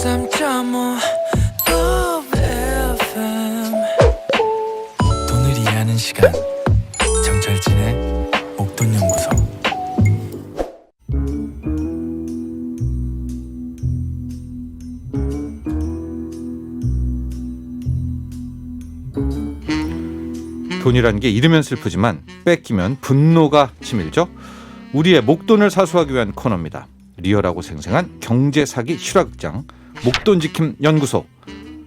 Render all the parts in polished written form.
103.5 FM 돈을 이해하는 시간 정철진의 목돈연구소. 돈이란 게 잃으면 슬프지만 뺏기면 분노가 치밀죠. 우리의 목돈을 사수하기 위한 코너입니다. 리얼하고 생생한 경제사기 실화극장 목돈지킴 연구소,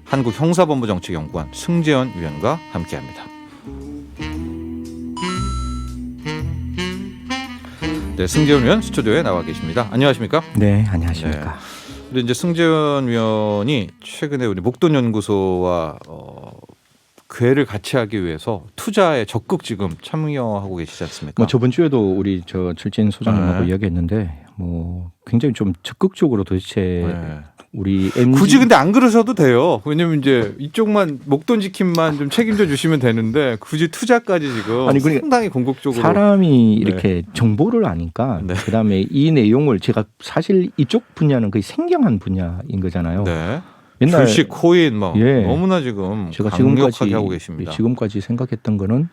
한국형사본부정책연구원 승재원 위원과 함께합니다. 네, 승재원 위원 스튜디오에 나와 계십니다. 안녕하십니까? 네, 안녕하십니까. 네. 근데 이제 승재원 위원이 최근에 우리 목돈연구소와 궤를 같이 하기 위해서 투자에 적극 지금 참여하고 계시지 않습니까? 뭐 저번 주에도 우리 저 출진 소장님하고 네. 이야기했는데 뭐 굉장히 좀 적극적으로 도대체 네. 우리 MZ 굳이 근데 안 그러셔도 돼요. 왜냐면 이제 이쪽만 목돈 지킴만 좀 책임져 주시면 되는데 굳이 투자까지 지금 아니, 그러니까 상당히 공격적으로 사람이 이렇게 정보를 아니까 네. 그다음에 이 내용을 제가 사실 이쪽 분야는 거의 생경한 분야인 거잖아요. 네. 옛날 주식, 코인 뭐 예. 너무나 지금 제가 강력하게 하고 계십니다. 지금까지 생각했던 거는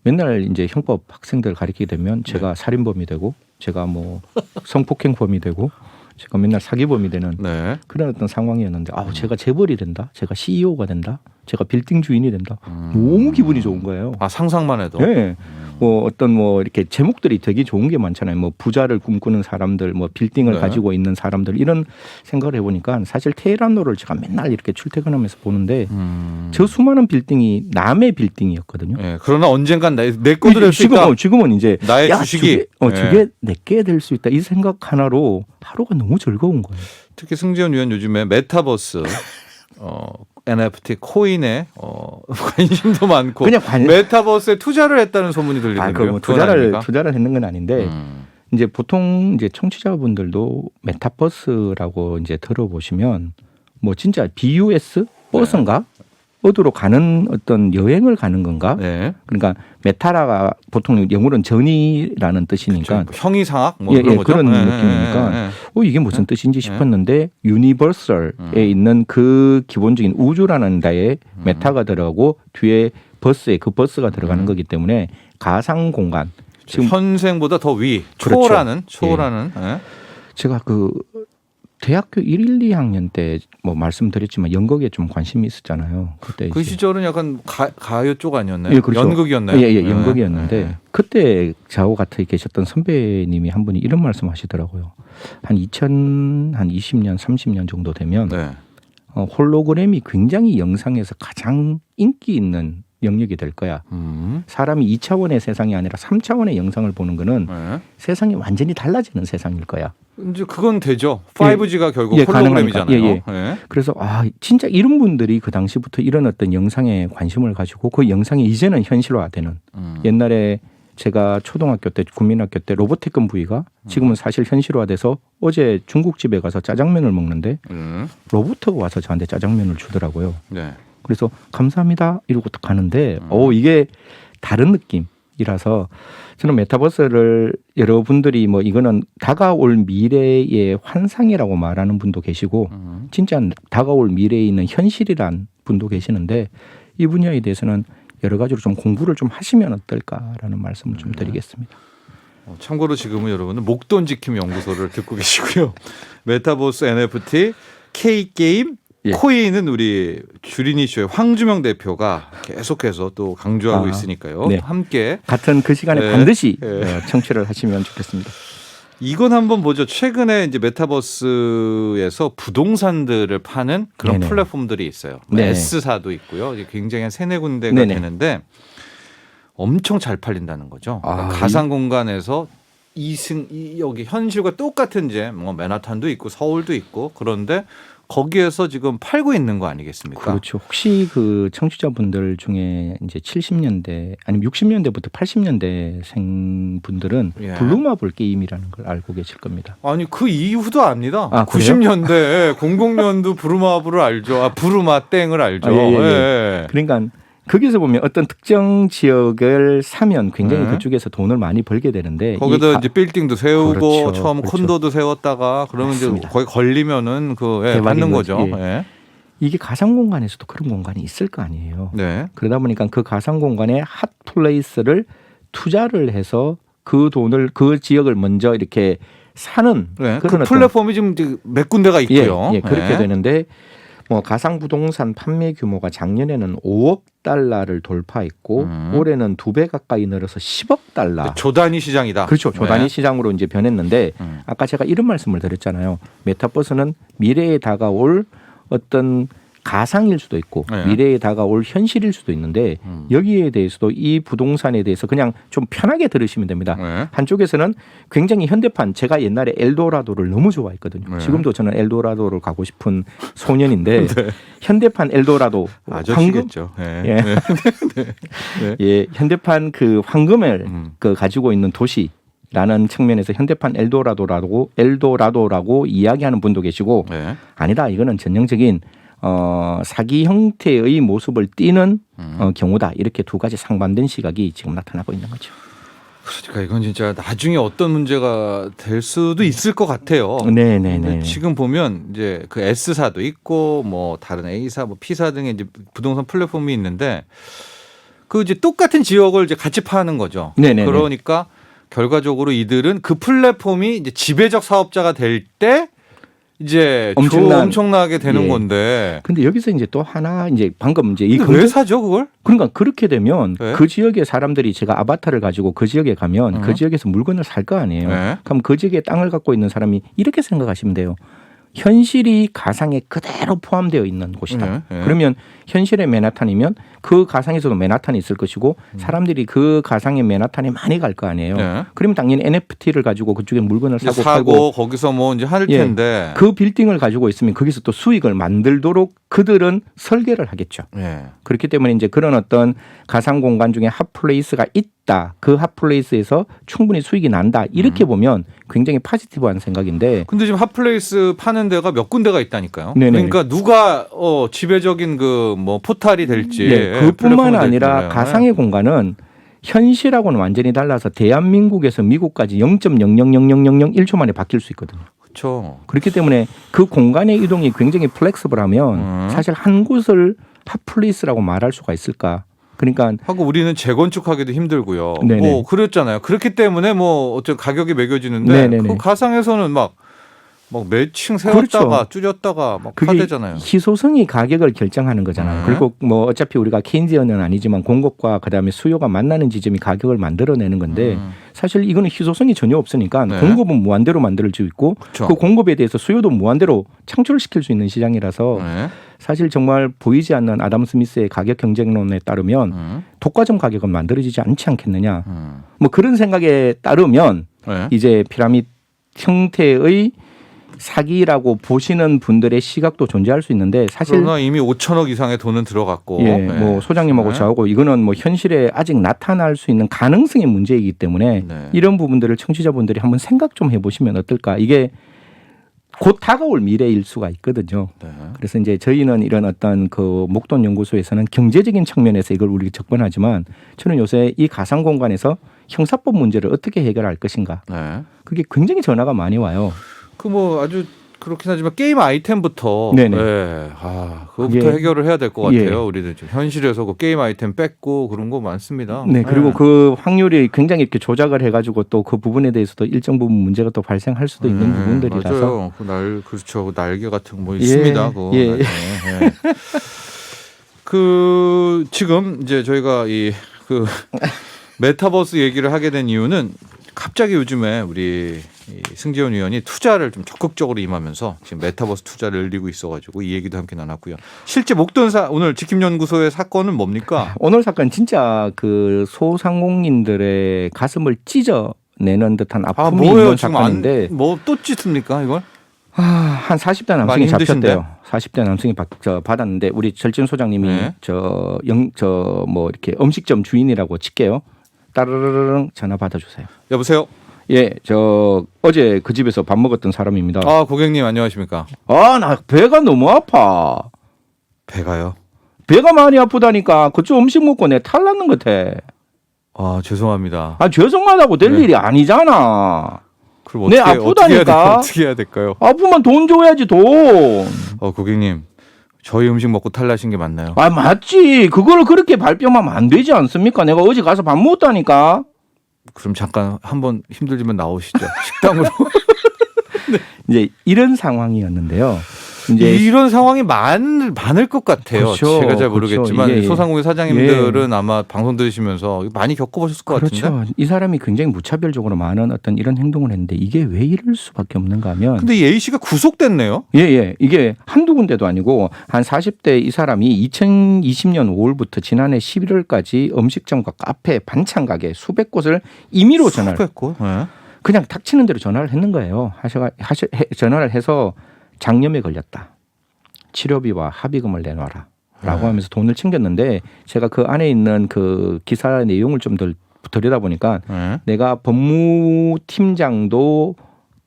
맨날 이제 형법 학생들 가르치게 되면 제가 네. 살인범이 되고 제가 뭐 성폭행범이 되고 제가 맨날 사기범이 되는 네. 그런 어떤 상황이었는데 제가 재벌이 된다, 제가 CEO가 된다, 제가 빌딩 주인이 된다, 너무 기분이 좋은 거예요. 아, 상상만 해도. 네. 뭐 어떤 뭐 이렇게 제목들이 되게 좋은 게 많잖아요. 뭐 부자를 꿈꾸는 사람들, 뭐 빌딩을 네. 가지고 있는 사람들 이런 생각을 해보니까 사실 테헤란로를 제가 맨날 이렇게 출퇴근하면서 보는데 저 수많은 빌딩이 남의 빌딩이었거든요. 네. 그러나 언젠간 내 것도 될 수 있다. 지금은 이제 나의 주식이. 저게 내게 될 수 있다 이 생각 하나로 하루가 너무 즐거운 거예요. 특히 승재원 위원 요즘에 메타버스 NFT 코인에 관심도 많고 그냥 메타버스에 투자를 했다는 소문이 들리는데요. 뭐 그건 아닙니까? 투자를 했는 건 아닌데 이제 보통 이제 청취자분들도 메타버스라고 이제 들어보시면 뭐 진짜 BUS 버스인가 어디로 가는 어떤 여행을 가는 건가? 네. 그러니까 메타라가 보통 영어로는 전이라는 뜻이니까 그렇죠. 형이상학 뭐 예, 그런 거죠. 그런 예, 느낌이니까 예, 이게 무슨 뜻인지 싶었는데 유니버설에 있는 그 기본적인 우주라는 데에 메타가 들어가고 뒤에 버스에 그 버스가 들어가는 거기 때문에 가상 공간. 지금 현생보다 더 위, 그렇죠. 초월하는. 예. 제가 그 대학교 1, 2학년 때 뭐 말씀드렸지만 연극에 좀 관심이 있었잖아요. 그때 그 이제 시절은 약간 가요 쪽 아니었나요? 예, 그렇죠. 연극이었나요? 예, 연극이었는데 예. 그때 저하고 같이 계셨던 선배님이 한 분이 이런 말씀하시더라고요. 한 2020년, 30년 정도 되면 네. 홀로그램이 굉장히 영상에서 가장 인기 있는 영역이 될 거야. 사람이 2차원의 세상이 아니라 3차원의 영상을 보는 거는 네. 세상이 완전히 달라지는 세상일 거야. 이제 그건 되죠. 5G가 결국 홀로그램이잖아요. 가능하니까. 예. 그래서 진짜 이런 분들이 그 당시부터 이런 어떤 영상에 관심을 가지고 그 영상이 이제는 현실화되는 옛날에 제가 초등학교 때 국민학교 때 로보틱금 부위가 지금은 사실 현실화돼서 어제 중국집에 가서 짜장면을 먹는데 로봇가 와서 저한테 짜장면을 주더라고요. 네. 그래서 감사합니다 이러고 딱 가는데 이게 다른 느낌이라서 저는 메타버스를 여러분들이 뭐 이거는 다가올 미래의 환상이라고 말하는 분도 계시고 진짜 다가올 미래에 있는 현실이란 분도 계시는데 이 분야에 대해서는 여러 가지로 좀 공부를 좀 하시면 어떨까라는 말씀을 좀 드리겠습니다. 참고로 지금은 여러분은 목돈지킴 연구소를 듣고 계시고요. 메타버스 NFT, K게임, 예. 코인은 우리 주린이쇼의 황주명 대표가 계속해서 또 강조하고 있으니까요. 네. 함께 같은 그 시간에 네. 반드시 네. 청취를 하시면 좋겠습니다. 이건 한번 보죠. 최근에 이제 메타버스에서 부동산들을 파는 그런 네네. 플랫폼들이 있어요. 네. S사도 있고요. 이게 굉장히 한 3-4군데가 네네. 되는데 엄청 잘 팔린다는 거죠. 그러니까 아, 가상 공간에서 여기 현실과 똑같은 이제 뭐 맨하탄도 있고 서울도 있고 그런데 거기에서 지금 팔고 있는 거 아니겠습니까? 그렇죠. 혹시 그 청취자분들 중에 이제 70년대 아니면 60년대부터 80년대생 분들은 예. 블루마블 게임이라는 걸 알고 계실 겁니다. 아니 그 이후도 압니다. 아, 그래요? 90년대 00년도 부루마블을 알죠. 부루마 땡을 알죠. 예. 예. 그러니까 거기서 보면 어떤 특정 지역을 사면 굉장히 네. 그쪽에서 돈을 많이 벌게 되는데 거기다 이제 빌딩도 세우고 그렇죠. 처음 그렇죠. 콘도도 세웠다가 그러면 맞습니다. 이제 거기 걸리면은 그 대박인 받는 거죠. 거죠. 예. 예. 이게 가상 공간에서도 그런 공간이 있을 거 아니에요. 네. 그러다 보니까 그 가상 공간에 핫플레이스를 투자를 해서 그 돈을 그 지역을 먼저 이렇게 사는 네. 그 그런 어떤 플랫폼이 지금 몇 군데가 있고요. 예, 그렇게 네. 되는데 뭐 가상 부동산 판매 규모가 작년에는 5억 달러를 돌파했고 올해는 2배 가까이 늘어서 10억 달러. 조단위 시장이다. 그렇죠. 조단위 네. 시장으로 이제 변했는데 아까 제가 이런 말씀을 드렸잖아요. 메타버스는 미래에 다가올 어떤 가상일 수도 있고 네. 미래에 다가올 현실일 수도 있는데 여기에 대해서도 이 부동산에 대해서 그냥 좀 편하게 들으시면 됩니다. 네. 한쪽에서는 굉장히 현대판 제가 옛날에 엘도라도를 너무 좋아했거든요. 네. 지금도 저는 엘도라도를 가고 싶은 소년인데 현대판 엘도라도 황금 아저씨겠죠. 네. 예. 네. 네. 예, 현대판 그 황금을 그 가지고 있는 도시라는 측면에서 현대판 엘도라도라고 이야기하는 분도 계시고 네. 아니다. 아니다 이거는 전형적인 사기 형태의 모습을 띠는 경우다 이렇게 두 가지 상반된 시각이 지금 나타나고 있는 거죠. 그러니까 이건 진짜 나중에 어떤 문제가 될 수도 있을 것 같아요. 네네네. 근데 지금 보면 이제 그 S사도 있고 뭐 다른 A사, 뭐 P사 등의 이제 부동산 플랫폼이 있는데 그 이제 똑같은 지역을 이제 같이 파는 거죠. 네네네. 그러니까 결과적으로 이들은 그 플랫폼이 이제 지배적 사업자가 될 때 이제 엄청나게 되는 예. 건데. 근데 여기서 이제 또 하나 이제 방금 이제 이 근데 왜 사죠 그걸? 그러니까 그렇게 되면 네. 그 지역의 사람들이 제가 아바타를 가지고 그 지역에 가면 그 지역에서 물건을 살 거 아니에요. 네. 그럼 그 지역에 땅을 갖고 있는 사람이 이렇게 생각하시면 돼요. 현실이 가상에 그대로 포함되어 있는 곳이다. 네, 네. 그러면 현실의 맨하탄이면 그 가상에서도 맨하탄이 있을 것이고 사람들이 그 가상의 맨하탄에 많이 갈 거 아니에요. 네. 그러면 당연히 NFT를 가지고 그쪽에 물건을 이제 사고 사고 팔고 거기서 뭐 이제 할 예. 텐데. 그 빌딩을 가지고 있으면 거기서 또 수익을 만들도록 그들은 설계를 하겠죠. 예. 그렇기 때문에 이제 그런 어떤 가상 공간 중에 핫플레이스가 있다. 그 핫플레이스에서 충분히 수익이 난다. 이렇게 보면 굉장히 포지티브한 생각인데. 근데 지금 핫플레이스 파는 데가 몇 군데가 있다니까요. 네네네. 그러니까 누가 지배적인 그 뭐 포탈이 될지. 네, 그뿐만 플랫폼이 아니라 될지 몰라요. 가상의 공간은 현실하고는 완전히 달라서 대한민국에서 미국까지 0.0000001초 만에 바뀔 수 있거든요. 그렇죠. 그렇기 때문에 그 공간의 이동이 굉장히 플렉스블하면 사실 한 곳을 핫플레이스라고 말할 수가 있을까? 그러니까 하고 우리는 재건축하기도 힘들고요. 네네. 뭐 그랬잖아요. 그렇기 때문에 뭐 어쨌든 가격이 매겨지는데 네네네. 그 가상에서는 막 매층 세웠다가 그렇죠. 줄였다가 막 그게 파되잖아요. 희소성이 가격을 결정하는 거잖아요. 그리고 뭐 어차피 우리가 케인지언은 아니지만 공급과 그다음에 수요가 만나는 지점이 가격을 만들어내는 건데 사실 이거는 희소성이 전혀 없으니까 네. 공급은 무한대로 만들 수 있고 그렇죠. 그 공급에 대해서 수요도 무한대로 창출을 시킬 수 있는 시장이라서 네. 사실 정말 보이지 않는 아담 스미스의 가격 경쟁론에 따르면 독과점 가격은 만들어지지 않지 않겠느냐. 뭐 그런 생각에 따르면 네. 이제 피라미드 형태의 사기라고 보시는 분들의 시각도 존재할 수 있는데 사실 그러나 이미 5천억 이상의 돈은 들어갔고. 예, 네. 뭐 소장님하고 네. 저하고 이거는 뭐 현실에 아직 나타날 수 있는 가능성의 문제이기 때문에 네. 이런 부분들을 청취자분들이 한번 생각 좀 해보시면 어떨까. 이게 곧 다가올 미래일 수가 있거든요. 네. 그래서 이제 저희는 이런 어떤 그 목돈 연구소에서는 경제적인 측면에서 이걸 우리 접근하지만 저는 요새 이 가상 공간에서 형사법 문제를 어떻게 해결할 것인가. 네. 그게 굉장히 전화가 많이 와요. 그 뭐 아주 그렇긴 하지만 게임 아이템부터 네네. 네. 그거부터 그게- 해결을 해야 될 것 같아요. 예. 우리는 지금 현실에서 그 게임 아이템 뺏고 그런 거 많습니다. 네, 그리고 그 확률이 굉장히 이렇게 조작을 해가지고 또 그 부분에 대해서도 일정 부분 문제가 또 발생할 수도 있는 부분들이라서. 맞아요. 그렇죠. 그 날개 같은 거 있습니다. 그거. 예. 네. 그 지금 이제 저희가 이 그 메타버스 얘기를 하게 된 이유는 갑자기 요즘에 우리 이 승재원 의원이 투자를 좀 적극적으로 임하면서 지금 메타버스 투자를 늘리고 있어가지고 이 얘기도 함께 나눴고요. 실제 목돈사 오늘 지킴연구소의 사건은 뭡니까? 오늘 사건 진짜 그 소상공인들의 가슴을 찢어내는 듯한 아픔이 뭐예요 있는 지금 사건인데 뭐또 찢습니까 이걸? 한 40대 많이 남성이 힘드신데? 잡혔대요. 40대 남성이 받았는데 우리 절진 소장님이 네. 뭐 이렇게 음식점 주인이라고 칠게요. 따르르릉 전화 받아주세요. 여보세요. 예, 저 어제 그 집에서 밥 먹었던 사람입니다. 고객님 안녕하십니까? 나 배가 너무 아파. 배가요? 배가 많이 아프다니까 그쪽 음식 먹고 내 탈 났는 것 같아. 아 죄송합니다. 아 죄송하다고 될 네. 일이 아니잖아. 그럼 내 어떻게 아프다니까. 어떻게 해야 될까요? 아프면 돈 줘야지 돈. 고객님 저희 음식 먹고 탈나신 게 맞나요? 아 맞지. 그걸 그렇게 발뺌하면 안 되지 않습니까? 내가 어제 가서 밥 먹었다니까. 그럼 잠깐 한번 힘들지만 나오시죠. 식당으로. 이제 이런 상황이었는데요. 이제 이런 상황이 많을 것 같아요. 그렇죠. 제가 잘 그렇죠. 모르겠지만 예, 예. 소상공인 사장님들은 아마 방송 들으시면서 많이 겪어보셨을 것 같은데. 그렇죠. 이 사람이 굉장히 무차별적으로 많은 어떤 이런 행동을 했는데 이게 왜 이럴 수밖에 없는가 하면 근데 이 A 씨가 구속됐네요. 예. 이게 한두 군데도 아니고 한 40대 이 사람이 2020년 5월부터 지난해 11월까지 음식점과 카페, 반찬 가게 수백 곳을 임의로 전화를 수백 곳? 네. 그냥 닥치는 대로 전화를 했는 거예요. 전화를 해서 장염에 걸렸다. 치료비와 합의금을 내놔라. 라고 네. 하면서 돈을 챙겼는데 제가 그 안에 있는 그 기사 내용을 좀 더 들여다보니까 네. 내가 법무팀장도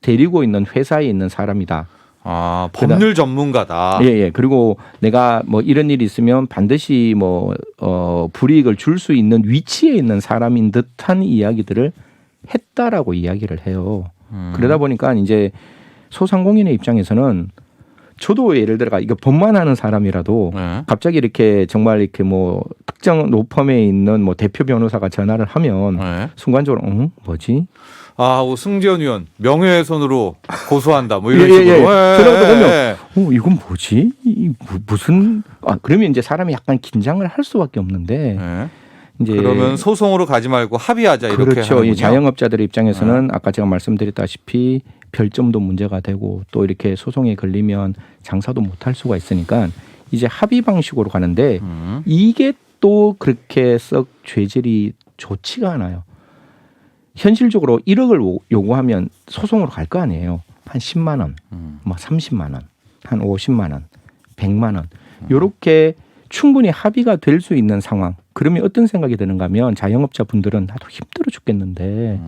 데리고 있는 회사에 있는 사람이다. 아 법률 전문가다. 예. 그리고 내가 뭐 이런 일이 있으면 반드시 뭐 불이익을 줄 수 있는 위치에 있는 사람인 듯한 이야기들을 했다라고 이야기를 해요. 그러다 보니까 이제 소상공인의 입장에서는 저도 예를 들어가 이거 법만 하는 사람이라도 네. 갑자기 이렇게 정말 이렇게 뭐 특정 로펌에 있는 뭐 대표 변호사가 전화를 하면 네. 순간적으로 뭐지? 승재원 의원 명예훼손으로 고소한다. 뭐 이런 예. 식으로. 전화가 오면 이건 뭐지? 무슨 그러면 이제 사람이 약간 긴장을 할 수밖에 없는데 네. 이제 그러면 소송으로 가지 말고 합의하자 이렇게 그렇죠. 하는군요. 이 자영업자들의 입장에서는 아까 제가 말씀드렸다시피 별점도 문제가 되고 또 이렇게 소송에 걸리면 장사도 못할 수가 있으니까 이제 합의 방식으로 가는데 이게 또 그렇게 썩 죄질이 좋지가 않아요. 현실적으로 1억을 요구하면 소송으로 갈 거 아니에요. 한 10만 원, 뭐 30만 원, 한 50만 원, 100만 원 이렇게 충분히 합의가 될 수 있는 상황. 그러면 어떤 생각이 드는가 하면 자영업자 분들은 나도 힘들어 죽겠는데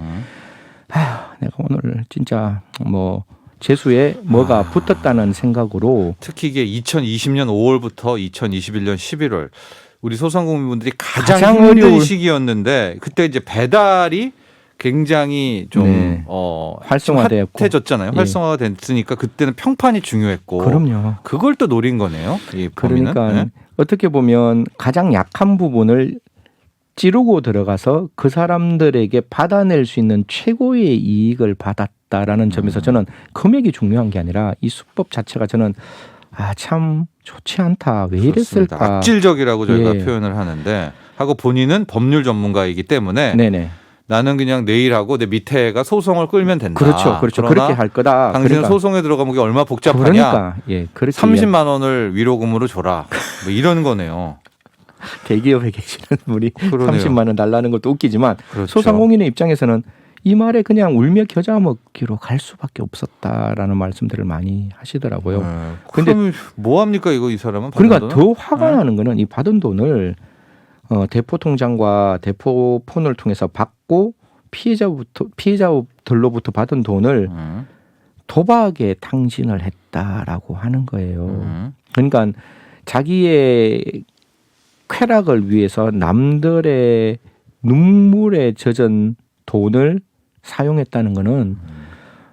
내가 오늘 진짜 뭐 재수에 뭐가 붙었다는 생각으로 특히 이게 2020년 5월부터 2021년 11월 우리 소상공인분들이 가장 힘든 어려울 시기였는데 그때 이제 배달이 굉장히 좀 네. 활성화되었고. 핫해졌잖아요. 예. 활성화가 됐으니까 그때는 평판이 중요했고 그럼요. 그걸 또 노린 거네요. 이 범인은. 그러니까 네. 어떻게 보면 가장 약한 부분을 찌르고 들어가서 그 사람들에게 받아낼 수 있는 최고의 이익을 받았다라는 점에서 저는 금액이 중요한 게 아니라 이 수법 자체가 저는 참 좋지 않다. 왜 그렇습니다. 이랬을까? 악질적이라고 저희가 예. 표현을 하는데 하고 본인은 법률 전문가이기 때문에 네네. 나는 그냥 내일 하고 내 밑에가 소송을 끌면 된다. 그렇죠. 그러나 그렇게 할 거다. 당신은 소송에 들어가면 그게 얼마 복잡하냐. 그러니까 그렇게 30만 원을 위로금으로 줘라. 뭐 이런 거네요. 대기업에 계시는 분이 그러네요. 30만 원 달라는 것도 웃기지만 그렇죠. 소상공인의 입장에서는 이 말에 그냥 울며 겨자 먹기로 갈 수밖에 없었다라는 말씀들을 많이 하시더라고요. 네. 근데 그럼 뭐 합니까 이거 이 사람은? 그러니까 받은 돈은? 더 화가 네. 나는 거는 이 받은 돈을 대포 통장과 대포 폰을 통해서 받고 피해자들로부터 받은 돈을 도박에 탕진을 했다라고 하는 거예요. 그러니까 자기의 쾌락을 위해서 남들의 눈물에 젖은 돈을 사용했다는 거는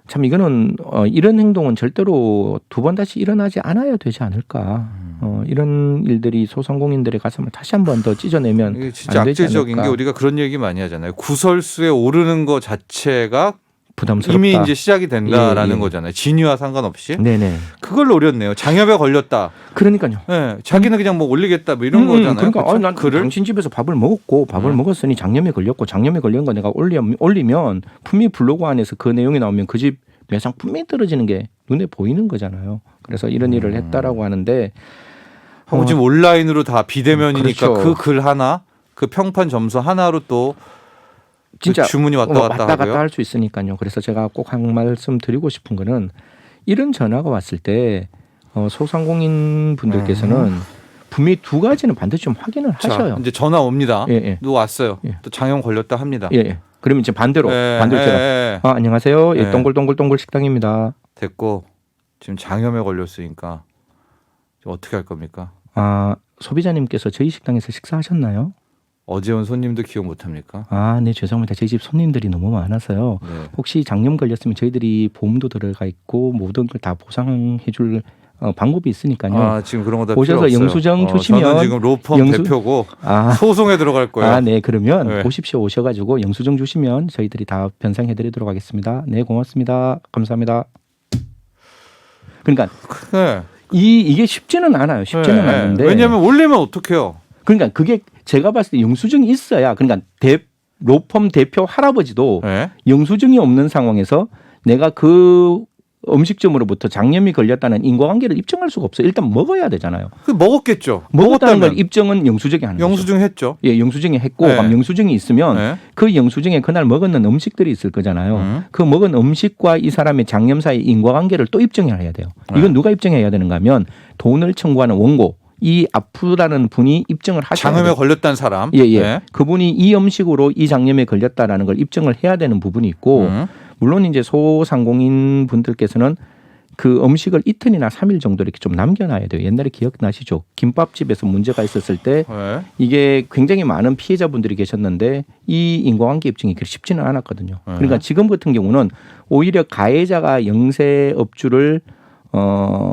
참 이거는 이런 행동은 절대로 두 번 다시 일어나지 않아야 되지 않을까. 이런 일들이 소상공인들의 가슴을 다시 한 번 더 찢어내면 이게 진짜 안 되지 악질적인 않을까. 게 우리가 그런 얘기 많이 하잖아요. 구설수에 오르는 거 자체가 부담스럽다. 이미 이제 시작이 된다라는 예. 거잖아요. 진위와 상관없이. 네네. 그걸 노렸네요. 장염에 걸렸다. 그러니까요. 네, 자기는 그냥 뭐 올리겠다 뭐 이런 거잖아요. 그러니까 그렇죠? 난 글을 당신 집에서 밥을 먹었고 밥을 먹었으니 장염에 걸렸고 장염에 걸린 거 내가 올리면 분명히 블로그 안에서 그 내용이 나오면 그 집 매상 분명히 떨어지는 게 눈에 보이는 거잖아요. 그래서 이런 일을 했다라고 하는데 하고 지금 온라인으로 다 비대면이니까 그렇죠. 그 글 하나, 그 평판 점수 하나로 또 진짜 그 주문이 왔다 갔다 하고요. 할 수 있으니까요. 그래서 제가 꼭 한 말씀 드리고 싶은 거는 이런 전화가 왔을 때 소상공인 분들께서는 분명히 두 가지는 반드시 좀 확인을 하셔요. 이제 전화 옵니다. 예. 누구 왔어요. 예. 또 장염 걸렸다 합니다. 예. 그러면 이제 반대로 제가 예. 안녕하세요. 예. 동글동글 식당입니다. 됐고 지금 장염에 걸렸으니까 어떻게 할 겁니까? 소비자님께서 저희 식당에서 식사하셨나요? 어제 온 손님도 기억 못합니까? 아, 네, 죄송합니다. 저희 집 손님들이 너무 많아서요. 네. 혹시 장염 걸렸으면 저희들이 보험도 들어가 있고 모든 걸 다 보상해줄 방법이 있으니까요. 아, 지금 그런 거 다 오셔서 필요 없어요. 영수증 주시면 저는 지금 로펌 대표고 아, 소송에 들어갈 거예요. 아, 네, 그러면 네. 오십시오. 오셔가지고 영수증 주시면 저희들이 다 변상해드리도록 하겠습니다. 네, 고맙습니다. 감사합니다. 그러니까 네. 이게 쉽지는 않아요. 쉽지는 네. 않은데. 왜냐하면 올리면 어떡해요? 그러니까 그게 제가 봤을 때 영수증이 있어야 그러니까 로펌 대표 할아버지도 네. 영수증이 없는 상황에서 내가 그 음식점으로부터 장염이 걸렸다는 인과관계를 입증할 수가 없어요. 일단 먹어야 되잖아요. 그 먹었겠죠. 먹었다는 걸 입증은 영수증이 하는 거죠. 영수증 했죠. 예, 영수증이 했고 네. 그럼 영수증이 있으면 네. 그 영수증에 그날 먹었는 음식들이 있을 거잖아요. 그 먹은 음식과 이 사람의 장염 사이 인과관계를 또 입증을 해야 돼요. 이건 누가 입증해야 되는가 하면 돈을 청구하는 원고 이 아프다는 분이 입증을 하셔야 돼요. 장염에 걸렸다는 사람. 예, 예. 네. 그분이 이 음식으로 이 장염에 걸렸다라는 걸 입증을 해야 되는 부분이 있고 물론 이제 소상공인 분들께서는 그 음식을 이틀이나 3일 정도 이렇게 좀 남겨놔야 돼요. 옛날에 기억나시죠? 김밥집에서 문제가 있었을 때 네. 이게 굉장히 많은 피해자분들이 계셨는데 이 인과관계 입증이 그렇게 쉽지는 않았거든요. 그러니까 지금 같은 경우는 오히려 가해자가 영세업주를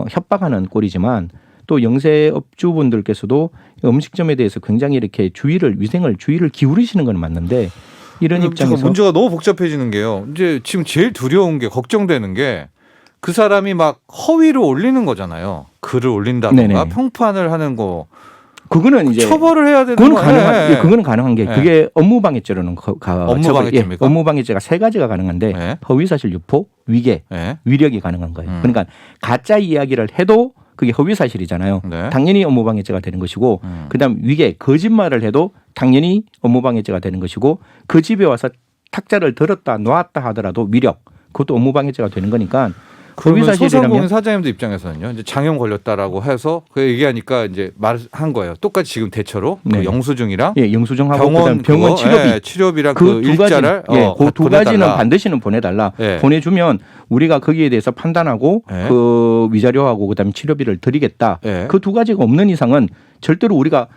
협박하는 꼴이지만 또 영세업주분들께서도 음식점에 대해서 굉장히 이렇게 위생을 주의를 기울이시는 건 맞는데 이런 입장에서 문제가 너무 복잡해지는 게요. 이제 지금 제일 두려운 게 걱정되는 게 그 사람이 막 허위로 올리는 거잖아요. 글을 올린다든가 네네. 평판을 하는 거. 그거는 이제 처벌을 해야 되는 그건 거예요. 가능한 예, 그거는 가능한 게 그게 업무방해죄로는 업무방해죄입니까? 업무방해죄가 세 가지가 가능한데 네. 허위사실 유포, 위계, 네. 위력이 가능한 거예요. 그러니까 가짜 이야기를 해도 그게 허위사실이잖아요. 네. 당연히 업무방해죄가 되는 것이고 그다음 위계, 거짓말을 해도 당연히 업무방해죄가 되는 것이고 그 집에 와서 탁자를 들었다 놨다 하더라도 위력, 그것도 업무방해죄가 되는 거니까 그러면 소상공인 허위사실이라면 사장님들 입장에서는요. 이제 장염 걸렸다라고 해서 그 얘기하니까 이제 말한 거예요. 똑같이 지금 대처로 그 네. 영수증이랑 예, 영수증하고 병원 병원 치료비 예, 치료비랑 그 두 가지, 일자를 그 두 가지는 보내달라. 반드시는 보내달라. 예. 보내주면 우리가 거기에 대해서 판단하고 예. 그 위자료하고 그다음에 치료비를 드리겠다. 예. 그 두 가지가 없는 이상은 절대로 우리가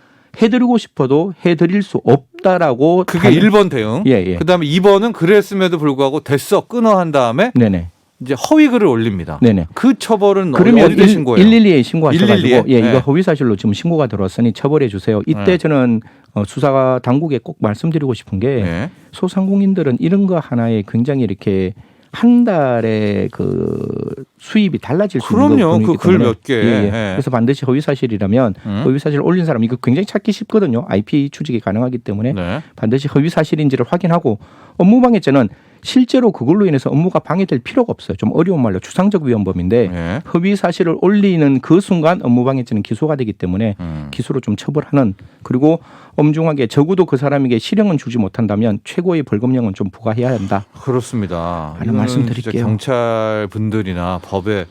해드리고 싶어도 해드릴 수 없다라고. 그게 1번 대응. 예, 예. 그다음에 2번은 그랬음에도 불구하고 됐어 끊어 한 다음에 네네. 이제 허위 글을 올립니다. 네네. 그 처벌은 그러면 어디 되신 거예요? 112에 신고하셔가지고 112에? 예, 네. 이거 허위 사실로 지금 신고가 들어왔으니 처벌해 주세요. 이때 네. 저는 수사 당국에 꼭 말씀드리고 싶은 게 네. 소상공인들은 이런 거 하나에 굉장히 이렇게 한 달에 그 수입이 달라질 수 있는 그럼요. 그 부분이기 글 때문에 몇 개. 예, 예. 예. 그래서 반드시 허위 사실이라면 허위 사실 올린 사람 이거 굉장히 찾기 쉽거든요. IP 추적이 가능하기 때문에 네. 반드시 허위 사실인지를 확인하고 업무방해죄는 실제로 그걸로 인해서 업무가 방해될 필요가 없어요. 좀 어려운 말로 추상적 위헌범인데 네. 허위 사실을 올리는 그 순간 업무방해죄는 기소가 되기 때문에 기소로 좀 처벌하는 그리고 엄중하게 적어도 그 사람에게 실형은 주지 못한다면 최고의 벌금형은 좀 부과해야 한다. 그렇습니다. 하나 이거는 말씀드릴게요. 진짜 경찰 분들이나 법에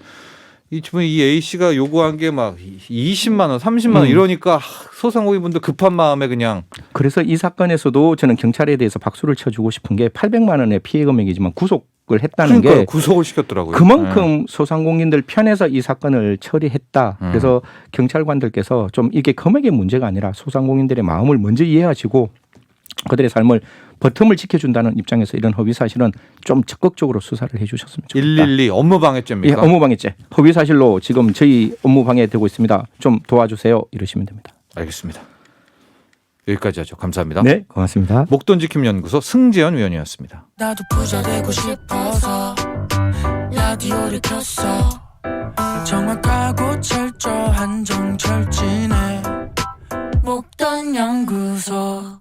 이 A 씨가 요구한 게 막 20만 원, 30만 원 이러니까 소상공인 분들 급한 마음에 그냥 그래서 이 사건에서도 저는 경찰에 대해서 박수를 쳐주고 싶은 게 800만 원의 피해 금액이지만 구속을 했다는 그러니까 게 구속을 시켰더라고요. 그만큼 소상공인들 편에서 이 사건을 처리했다. 그래서 경찰관들께서 좀 이게 금액의 문제가 아니라 소상공인들의 마음을 먼저 이해하시고 그들의 삶을 버텀을 지켜준다는 입장에서 이런 허위 사실은 좀 적극적으로 수사를 해주셨으면 좋겠다. 112 업무방해죄입니까? 예, 업무방해죄. 허위 사실로 지금 저희 업무방해되고 있습니다. 좀 도와주세요. 이러시면 됩니다. 알겠습니다. 여기까지 하죠. 감사합니다. 네, 고맙습니다. 목돈지킴연구소 승재현 위원이었습니다. 나도 부자 되고 싶어서 라디오를 켰어. 정확하고 철저한 정철진의 목돈 연구소.